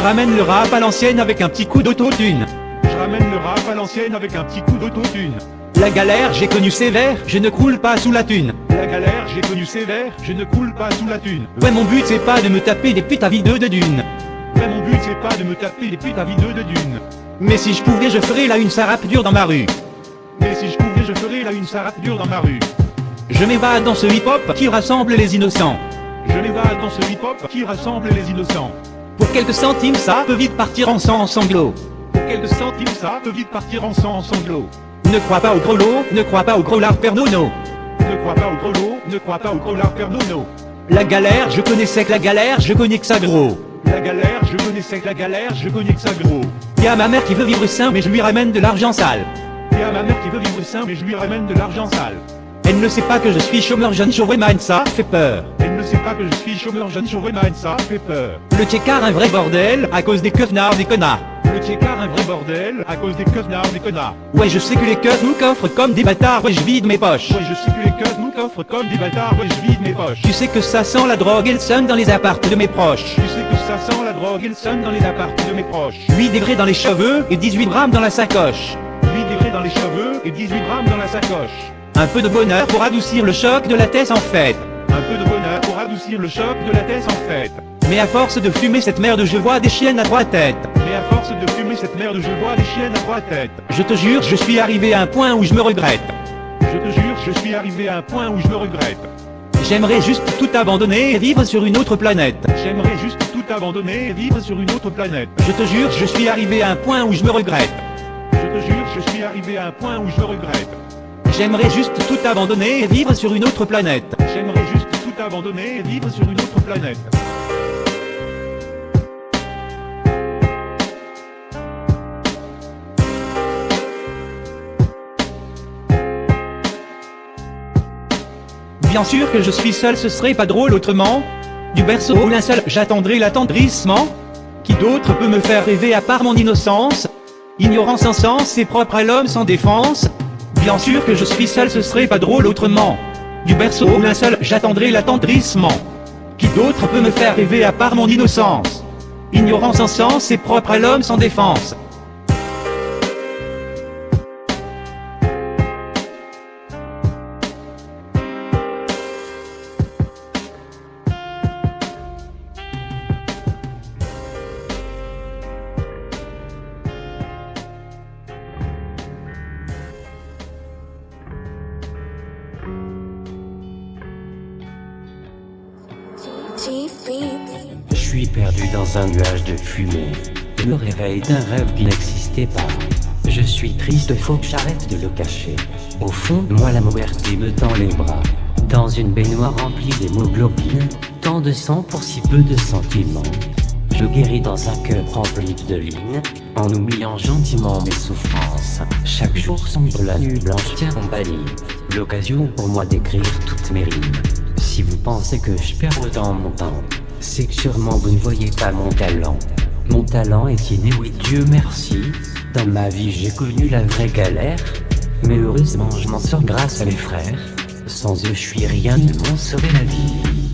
Je ramène le rap à l'ancienne avec un petit coup d'autotune. Je ramène le rap à l'ancienne avec un petit coup d'autotune. La galère j'ai connu sévère, je ne croule pas sous la thune. La galère j'ai connu sévère, je ne croule pas sous la thune. Ouais mon but c'est pas de me taper des putes à videux de dune. Ouais mon but c'est pas de me taper des putes à videux de dune. Mais si je pouvais je ferais là une sarape dure dans ma rue. Mais si je pouvais je ferais là une sarape dure dans ma rue. Je m'évade dans ce hip-hop qui rassemble les innocents. Je m'évade dans ce hip-hop qui rassemble les innocents. Pour quelques centimes ça peut vite partir en sang en sanglots. Pour quelques centimes ça peut vite partir en sang en sanglots. Ne crois pas au gros lot, ne crois pas au gros lard père Nono. Ne crois pas au gros lot, ne crois pas au gros lard père Nono. La galère je connaissais que la galère je connais que ça gros. La galère je connaissais que la galère je connais que ça gros. Y'a ma mère qui veut vivre sain mais je lui ramène de l'argent sale. Y'a ma mère qui veut vivre sain mais je lui ramène de l'argent sale. Elle ne sait pas que je suis chômeur jeune showman, ça fait peur. Elle ne sait pas que je suis chômeur jeune showman, ça fait peur. Le tchécard un vrai bordel à cause des keufnards des connards. Le tchécard un vrai bordel à cause des keufnards des connards. Ouais je sais que les keufs nous coffrent comme des bâtards, ouais je vide mes poches. Ouais je sais que les keufs nous coffrent comme des bâtards, ouais je vide mes poches. Tu sais que ça sent la drogue et le sun dans les appartes de mes proches. Tu sais que ça sent la drogue et le sun dans les appartes de mes proches. 8 degrés dans les cheveux et 18 grammes dans la sacoche. 8 degrés dans les cheveux et 18 grammes dans la sacoche. Un peu de bonheur pour adoucir le choc de la tête en fête. Un peu de bonheur pour adoucir le choc de la tête en fête. Mais à force de fumer cette merde je vois des chiennes à 3 têtes. Mais à force de fumer cette merde je vois des chiennes à 3 têtes. Je te jure je suis arrivé à un point où je me regrette. Je te jure je suis arrivé à un point où je me regrette. J'aimerais juste tout abandonner et vivre sur une autre planète. J'aimerais juste tout abandonner et vivre sur une autre planète. Je te jure je suis arrivé à un point où je me regrette. Je te jure je suis arrivé à un point où je me regrette. J'aimerais juste tout abandonner et vivre sur une autre planète. J'aimerais juste tout abandonner et vivre sur une autre planète. Bien sûr que je suis seul, ce serait pas drôle autrement. Du berceau au linceul, j'attendrai l'attendrissement. Qui d'autre peut me faire rêver à part mon innocence? Ignorant sans sens, c'est propre à l'homme sans défense. Bien sûr que je suis seul, ce serait pas drôle autrement. Du berceau au linceul, j'attendrai l'attendrissement. Qui d'autre peut me faire rêver à part mon innocence? Ignorant sans sens, c'est propre à l'homme sans défense. Je suis perdu dans un nuage de fumée, le réveil d'un rêve qui n'existait pas. Je suis triste, faut que j'arrête de le cacher. Au fond de moi la muerte me tend les bras. Dans une baignoire remplie d'hémoglobine, tant de sang pour si peu de sentiments. Je guéris dans un cœur rempli de lignes, en oubliant gentiment mes souffrances. Chaque jour sombre, la nuit blanche tient en banni l'occasion pour moi d'écrire toutes mes rimes. Si vous pensez que je perds autant mon temps, c'est que sûrement vous ne voyez pas mon talent. Mon talent est inné, oui Dieu merci. Dans ma vie j'ai connu la vraie galère, mais heureusement je m'en sors grâce à mes frères. Sans eux je suis rien, ils m'ont sauvé la vie.